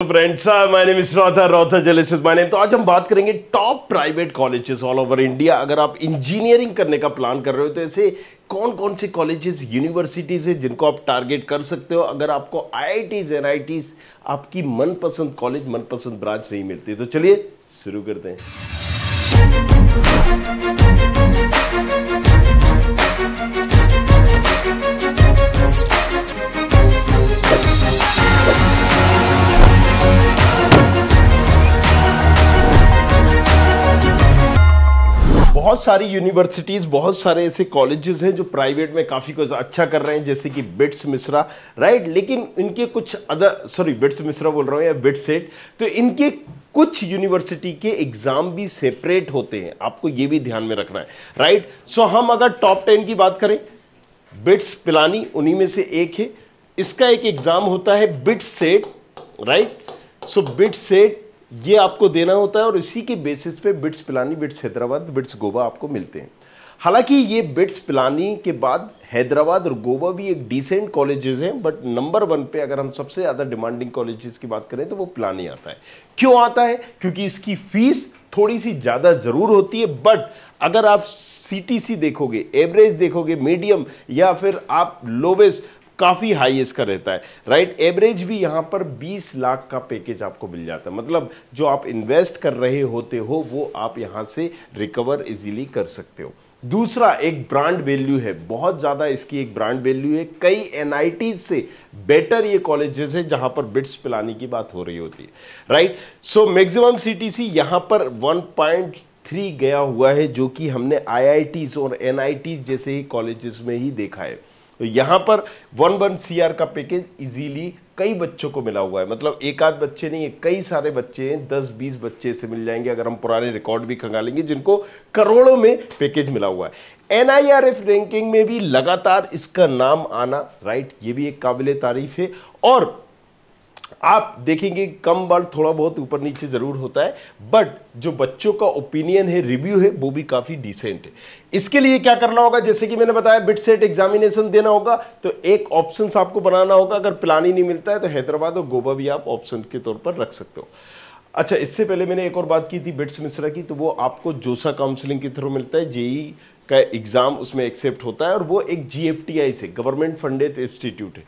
Friends, my name is रॉथा जलेसिस my name. तो आज हम बात करेंगे top private colleges all over India. अगर आप इंजीनियरिंग करने का प्लान कर रहे हो तो ऐसे कौन कौन से कॉलेजेस यूनिवर्सिटीज है जिनको आप टारगेट कर सकते हो अगर आपको आईआईटीज एनआईटीज आपकी मनपसंद कॉलेज मनपसंद ब्रांच नहीं मिलती। तो चलिए शुरू करते हैं। बहुत सारी यूनिवर्सिटीज, बहुत सारे ऐसे कॉलेजेस हैं जो प्राइवेट में काफी कुछ अच्छा कर रहे हैं, जैसे कि बिट्स मिश्रा, राइट। लेकिन इनके कुछ बिट्स मिश्रा बोल रहा हूं या बिट्स सेट, तो इनके कुछ यूनिवर्सिटी के एग्जाम भी सेपरेट होते हैं, आपको ये भी ध्यान में रखना है, राइट। सो हम अगर टॉप 10 की बात करें, बिट्स पिलानी उन्हीं में से एक है। इसका एक एग्जाम होता है बिट्स सेट, राइट। सो बिट्स सेट ये आपको देना होता है और इसी के बेसिस पे bits Pilani, bits Hyderabad, bits Goa आपको मिलते हैं। हालांकि ये बिट्स पिलानी के बाद हैदराबाद और गोवा भी एक डिसेंट कॉलेजेस हैं, बट नंबर 1 पे अगर हम सबसे ज़्यादा डिमांडिंग कॉलेजेस की बात करें तो वो पिलानी आता है। क्यों आता है? क्योंकि इसकी फीस थोड़ी सी ज़्यादा ज़रूर होती है, बट अगर आप सीटीसी देखोगे, एवरेज देखोगे, मीडियम या फिर आप लोवेस्ट, काफी हाई इसका रहता है, राइट। एवरेज भी यहां पर 20 लाख का पैकेज आपको मिल जाता है, मतलब जो आप इन्वेस्ट कर रहे होते हो वो आप यहां से रिकवर इजीली कर सकते हो। दूसरा, एक ब्रांड वैल्यू है, बहुत ज्यादा इसकी एक ब्रांड वैल्यू है। कई एनआईटीज से बेटर ये कॉलेजेस है जहां पर बिट्स पिलानी की बात हो रही होती है, राइट। सो मैक्सिमम सीटीसी यहां पर 1.3 गया हुआ है, जो कि हमने आईआईटीज और एनआईटीज जैसे ही कॉलेजेस में ही देखा है। तो यहां पर 1 CR का पैकेज इजीली कई बच्चों को मिला हुआ है, मतलब एक आध बच्चे नहीं है, कई सारे बच्चे हैं, 10-20 बच्चे से मिल जाएंगे अगर हम पुराने रिकॉर्ड भी खंगालेंगे, जिनको करोड़ों में पैकेज मिला हुआ है। एनआईआरएफ रैंकिंग में भी लगातार इसका नाम आना, राइट, ये भी एक काबिले तारीफ है। और आप देखेंगे कम बार थोड़ा बहुत ऊपर नीचे जरूर होता है, बट जो बच्चों का ओपिनियन है, रिव्यू है, वो भी काफी डिसेंट है। इसके लिए क्या करना होगा, जैसे कि मैंने बताया, बिट सेट एग्जामिनेशन देना होगा, तो एक ऑप्शन आपको बनाना होगा। अगर पिलानी नहीं मिलता है तो हैदराबाद और गोवा भी आप ऑप्शन के तौर पर रख सकते हो। अच्छा, इससे पहले मैंने एक और बात की थी बिट्स मिश्रा की, तो वो आपको जोसा काउंसलिंग के थ्रू मिलता है। जेई का एग्जाम उसमें एक्सेप्ट होता है और वो एक जीएफटीआई से, गवर्नमेंट फंडेड इंस्टीट्यूट है।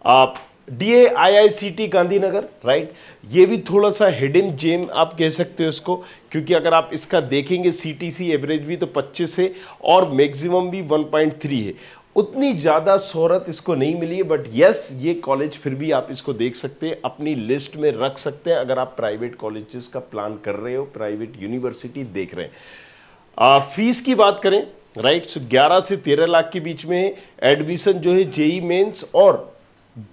आप DAIICT गांधीनगर, राइट, ये भी थोड़ा सा हिडन जेम आप कह सकते हो इसको, क्योंकि अगर आप इसका देखेंगे सीटीसी एवरेज भी तो 25 है और मैक्सिमम भी 1.3 है। उतनी ज़्यादा शोहरत इसको नहीं मिली है, बट यस, ये कॉलेज फिर भी आप इसको देख सकते हैं, अपनी लिस्ट में रख सकते हैं अगर आप प्राइवेट कॉलेजेस का प्लान कर रहे हो, प्राइवेट यूनिवर्सिटी देख रहे हैं। फीस की बात करें, राइट, सो 11 से 13 लाख के बीच में एडमिशन जो है जेई मेंस और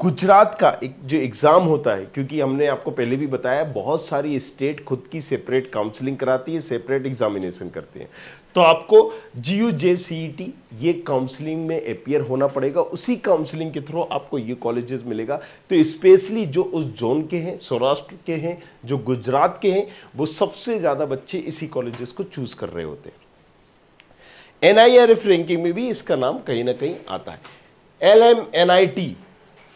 गुजरात का एक जो एग्ज़ाम होता है, क्योंकि हमने आपको पहले भी बताया बहुत सारी स्टेट खुद की सेपरेट काउंसलिंग कराती है, सेपरेट एग्जामिनेशन करती है, तो आपको GUJCET ये काउंसलिंग में अपीयर होना पड़ेगा, उसी काउंसलिंग के थ्रू आपको ये कॉलेजेस मिलेगा। तो स्पेशली जो उस जोन के हैं, सौराष्ट्र के हैं, जो गुजरात के हैं, वो सबसे ज़्यादा बच्चे इसी कॉलेजेस को चूज कर रहे होते हैं। NIRF रैंकिंग में भी इसका नाम कहीं ना कहीं आता है। LMNIT,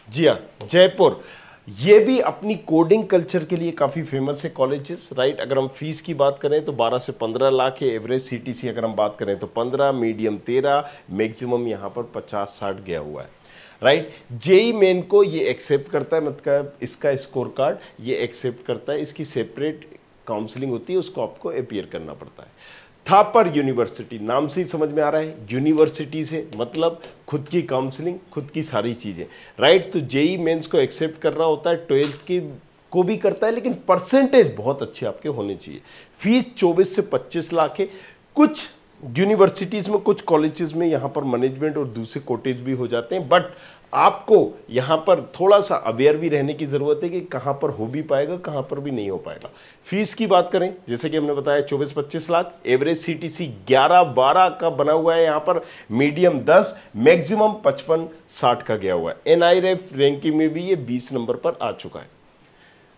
जी हाँ, जयपुर, ये भी अपनी कोडिंग कल्चर के लिए काफ़ी फेमस है कॉलेजेस, राइट। अगर हम फीस की बात करें तो 12 से 15 लाख है। एवरेज सीटीसी अगर हम बात करें तो 15, मीडियम 13, मैक्सिमम यहाँ पर 50-60 गया हुआ है, राइट। जेई मेन को ये एक्सेप्ट करता है, मतलब इसका स्कोर कार्ड ये एक्सेप्ट करता है, इसकी सेपरेट काउंसलिंग होती है, उसको आपको अपीयर करना पड़ता है। थापर यूनिवर्सिटी, नाम से ही समझ में आ रहा है, यूनिवर्सिटी से मतलब खुद की काउंसलिंग, खुद की सारी चीज़ें, राइट। तो जेई मेंस को एक्सेप्ट कर रहा होता है, 12th की को भी करता है, लेकिन परसेंटेज बहुत अच्छे आपके होने चाहिए। फीस 24 से 25 लाख है। कुछ यूनिवर्सिटीज़ में, कुछ कॉलेजेस में यहाँ पर मैनेजमेंट और दूसरे कोटेज भी हो जाते हैं, बट आपको यहाँ पर थोड़ा सा अवेयर भी रहने की ज़रूरत है कि कहाँ पर हो भी पाएगा, कहाँ पर भी नहीं हो पाएगा। फीस की बात करें, जैसे कि हमने बताया 24-25 लाख, एवरेज सीटीसी 11-12 का बना हुआ है यहाँ पर, मीडियम 10, मैक्सिमम 55-60 का गया हुआ है। NIRF रैंकिंग में भी ये 20 नंबर पर आ चुका है।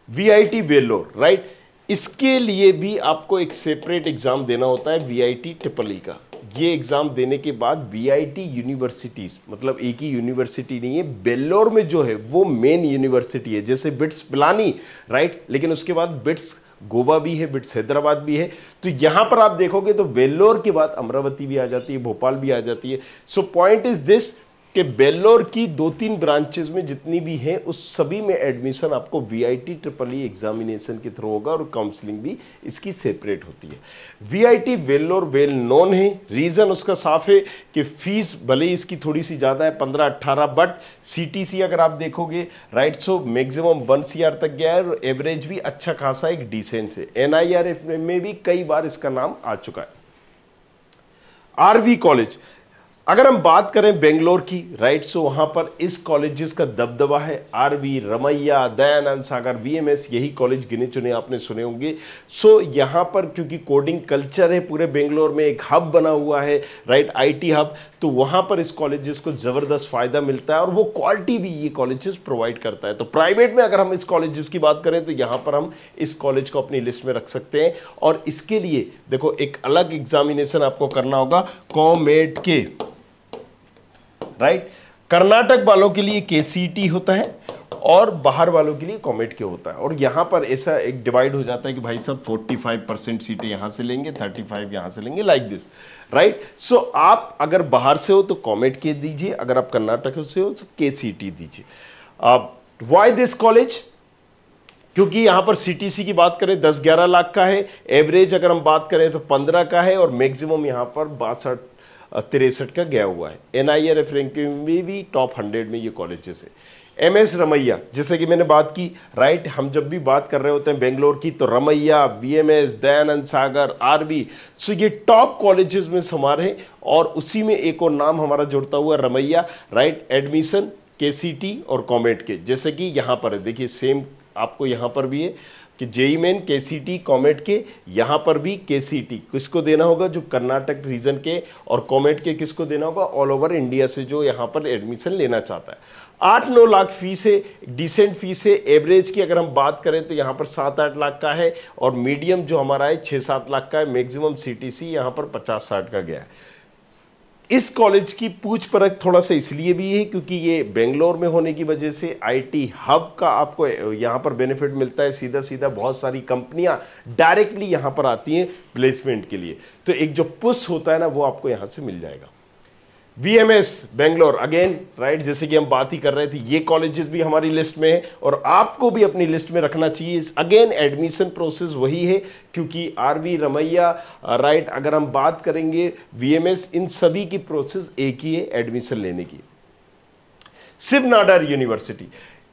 VIT वेल्लोर, राइट, इसके लिए भी आपको एक सेपरेट एग्जाम देना होता है, VIT EEE का, ये एग्जाम देने के बाद वीआईटी यूनिवर्सिटीज, मतलब एक ही यूनिवर्सिटी नहीं है, बेल्लोर में जो है वो मेन यूनिवर्सिटी है, जैसे बिट्स पिलानी, राइट, लेकिन उसके बाद बिट्स गोवा भी है, बिट्स हैदराबाद भी है। तो यहां पर आप देखोगे तो वेल्लोर के बाद अमरावती भी आ जाती है, भोपाल भी आ जाती है। सो पॉइंट इज दिस कि बेल्लोर की 2-3 ब्रांचेस में जितनी भी हैं उस सभी में एडमिशन आपको वीआईटी ट्रिपल ई एग्जामिनेशन के थ्रू होगा और काउंसलिंग भी इसकी सेपरेट होती है। वीआईटी वेल्लोर वेल नोन है, रीजन उसका साफ है कि फीस भले ही इसकी थोड़ी सी ज्यादा है 15-18, बट सीटीसी अगर आप देखोगे, राइट, सो मैक्सिमम 1 CR तक गया है और एवरेज भी अच्छा खासा एक डिसेंट है। एनआईआरएफ में भी कई बार इसका नाम आ चुका है। आरवी कॉलेज, अगर हम बात करें बेंगलोर की, राइट, सो वहां पर इस कॉलेजेस का दबदबा है। आरवी, रमैया, दयानंद सागर, वीएमएस, यही कॉलेज गिने चुने आपने सुने होंगे। सो यहां पर क्योंकि कोडिंग कल्चर है पूरे बेंगलोर में, एक हब बना हुआ है, राइट, आईटी हब, तो वहां पर इस कॉलेजेस को जबरदस्त फायदा मिलता है और वो क्वालिटी भी ये कॉलेजेस प्रोवाइड करता है। तो प्राइवेट में अगर हम इस कॉलेजेस की बात करें तो यहां पर हम इस कॉलेज को अपनी लिस्ट में रख सकते हैं। और इसके लिए देखो एक अलग एग्जामिनेशन आपको करना होगा, कॉमेट के, राइट, कर्नाटक वालों के लिए केसीटी होता है और बाहर वालों के लिए कॉमेट के होता है। और यहां पर ऐसा एक डिवाइड हो जाता है कि भाई सब 45% सीटें यहां से लेंगे, 35 यहां से लेंगे, लाइक दिस, राइट। सो आप अगर बाहर से हो तो कॉमेट के दीजिए, अगर आप कर्नाटक से हो तो केसीटी दीजिए। Why this college? क्योंकि यहां पर सीटीसी की बात करें 10-11 लाख का है, एवरेज अगर हम बात करें तो 15 का है और मैक्सिमम यहां पर 62-63 का गया हुआ है। एनआईआरएफ रैंकिंग में भी टॉप 100 में ये कॉलेजेस है। एमएस रमैया, जैसे कि मैंने बात की, राइट, हम जब भी बात कर रहे होते हैं बेंगलोर की तो रमैया, बीएमएस, दयानंद सागर, आरवी, सो ये टॉप कॉलेजेस में समार है। और उसी में एक और नाम हमारा जुड़ता हुआ रमैया, राइट, एडमिशन केसीटी और कॉमेट के, जैसे कि यहां पर है, देखिए सेम आपको यहां पर भी है कि जेई मेन केसीटी, कॉमेट के, यहां पर भी केसीटी किसको देना होगा, जो कर्नाटक रीजन के, और कॉमेट के किसको देना होगा, ऑल ओवर इंडिया से जो यहां पर एडमिशन लेना चाहता है। 8-9 लाख फीस है, डिसेंट फीस है। एवरेज की अगर हम बात करें तो यहां पर 7-8 लाख का है और मीडियम जो हमारा है 6-7 लाख का है। मैक्सिमम सीटीसी यहां पर 50-60 का गया है। इस कॉलेज की पूछ परख थोड़ा सा इसलिए भी है क्योंकि ये बेंगलोर में होने की वजह से आईटी हब का आपको यहां पर बेनिफिट मिलता है। सीधा सीधा बहुत सारी कंपनियां डायरेक्टली यहां पर आती हैं प्लेसमेंट के लिए, तो एक जो पुश होता है ना वो आपको यहां से मिल जाएगा। वीएमएस बेंगलोर अगेन, राइट, जैसे कि हम बात ही कर रहे थे, ये कॉलेजेस भी हमारी लिस्ट में है और आपको भी अपनी लिस्ट में रखना चाहिए। अगेन एडमिशन प्रोसेस वही है क्योंकि आरवी, रमैया, राइट, अगर हम बात करेंगे वीएमएस, इन सभी की प्रोसेस एक ही है एडमिशन लेने की। शिव नाडर यूनिवर्सिटी,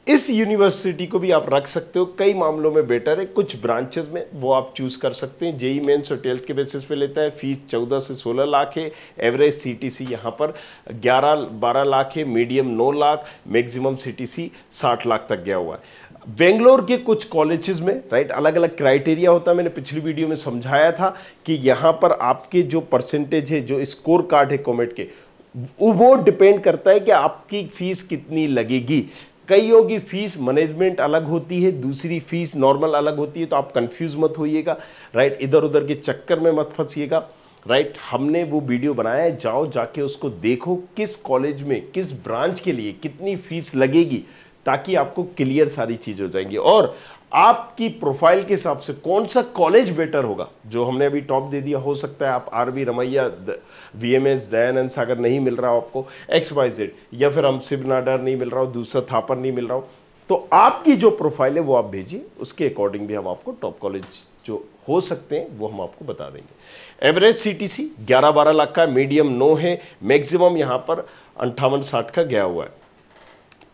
इस यूनिवर्सिटी को भी आप रख सकते हो, कई मामलों में बेटर है। कुछ ब्रांचेस में वो आप चूज कर सकते हैं। जेई मेंस और 12th के बेसिस पे लेता है। फीस 14 से 16 लाख है। एवरेज सीटीसी यहाँ पर 11-12 लाख है, medium 9 lakh, maximum CTC 60 lakh तक गया हुआ है। बेंगलोर के कुछ कॉलेजेस में, राइट, अलग अलग क्राइटेरिया होता है। मैंने पिछली वीडियो में समझाया था कि यहाँ पर आपके जो परसेंटेज है, जो स्कोर कार्ड है कॉमेट के, वो डिपेंड करता है कि आपकी फीस कितनी लगेगी। कईयों की फीस मैनेजमेंट अलग होती है, दूसरी फीस नॉर्मल अलग होती है, तो आप कंफ्यूज मत होइएगा, राइट, इधर उधर के चक्कर में मत फंसिएगा, राइट। हमने वो वीडियो बनाया है, जाओ जाके उसको देखो, किस कॉलेज में किस ब्रांच के लिए कितनी फीस लगेगी, ताकि आपको क्लियर सारी चीज हो जाएंगी और आपकी प्रोफाइल के हिसाब से कौन सा कॉलेज बेटर होगा। जो हमने अभी टॉप दे दिया, हो सकता है आप आरवी, रमैया, वीएमएस, दयानंद सागर नहीं मिल रहा हो आपको, XYZ, या फिर हम शिव नाडर नहीं मिल रहा हो, दूसरा थापर नहीं मिल रहा हो, तो आपकी जो प्रोफाइल है वो आप भेजिए, उसके अकॉर्डिंग भी हम आपको टॉप कॉलेज जो हो सकते हैं वो हम आपको बता देंगे। एवरेज सीटीसी 11-12 लाख का, मीडियम 9 है, मैक्सिमम यहाँ पर 58-60 का गया हुआ है।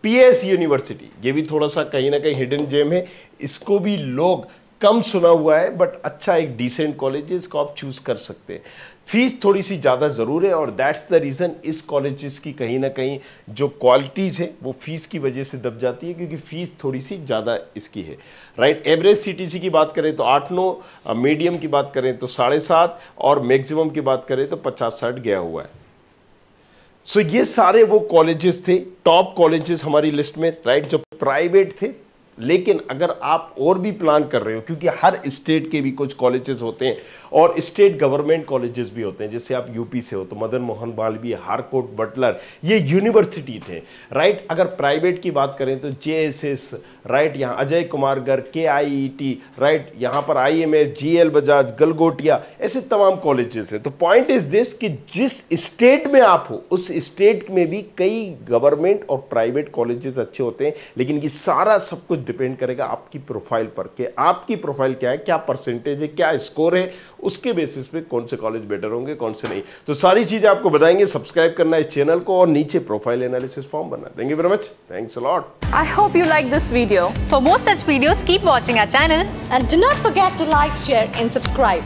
पीएस यूनिवर्सिटी, ये भी थोड़ा सा कहीं ना कहीं हिडन जेम है, इसको भी लोग कम सुना हुआ है, बट अच्छा एक डिसेंट कॉलेज है, इसको आप चूज कर सकते हैं। फीस थोड़ी सी ज़्यादा ज़रूर है और दैट्स द रीज़न इस कॉलेजेस की कहीं ना कहीं जो क्वालिटीज़ है वो फीस की वजह से दब जाती है, क्योंकि फीस थोड़ी सी ज़्यादा इसकी है, राइट। एवरेज सीटीसी की बात करें तो 8-9, मीडियम की बात करें तो 7.5 और मैक्सिमम की बात करें तो 50-60 गया हुआ है। ये सारे वो कॉलेजेस थे, टॉप कॉलेजेस हमारी लिस्ट में, राइट, जो प्राइवेट थे लेकिन अगर आप और भी प्लान कर रहे हो, क्योंकि हर स्टेट के भी कुछ कॉलेजेस होते हैं और स्टेट गवर्नमेंट कॉलेजेस भी होते हैं, जैसे आप यूपी से हो तो मदन मोहन मालवीय, हारकोट, बटलर, ये यूनिवर्सिटी थे, राइट। अगर प्राइवेट की बात करें तो जेएसएस, राइट, यहाँ अजय कुमार गर्ग, केआईईटी, राइट, यहाँ पर आईएमएस, जीएल बजाज, गलगोटिया, ऐसे तमाम कॉलेजेस हैं। तो पॉइंट इज दिस कि जिस स्टेट में आप हो उस स्टेट में भी कई गवर्नमेंट और प्राइवेट कॉलेजेस अच्छे होते हैं, लेकिन ये सारा सब कुछ डिपेंड करेगा आपकी प्रोफाइल पर कि आपकी प्रोफाइल क्या है, क्या परसेंटेज है, क्या स्कोर है, उसके बेसिस पे कौन से कॉलेज बेटर होंगे, कौन से नहीं। तो सारी चीजें आपको बताएंगे। सब्सक्राइब करना है इस चैनल को और नीचे प्रोफाइल एनालिसिस फॉर्म बनना। Thank you very much, thanks a lot. I hope you like this video. For more such videos, keep watching our channel and do not forget to like, share and subscribe.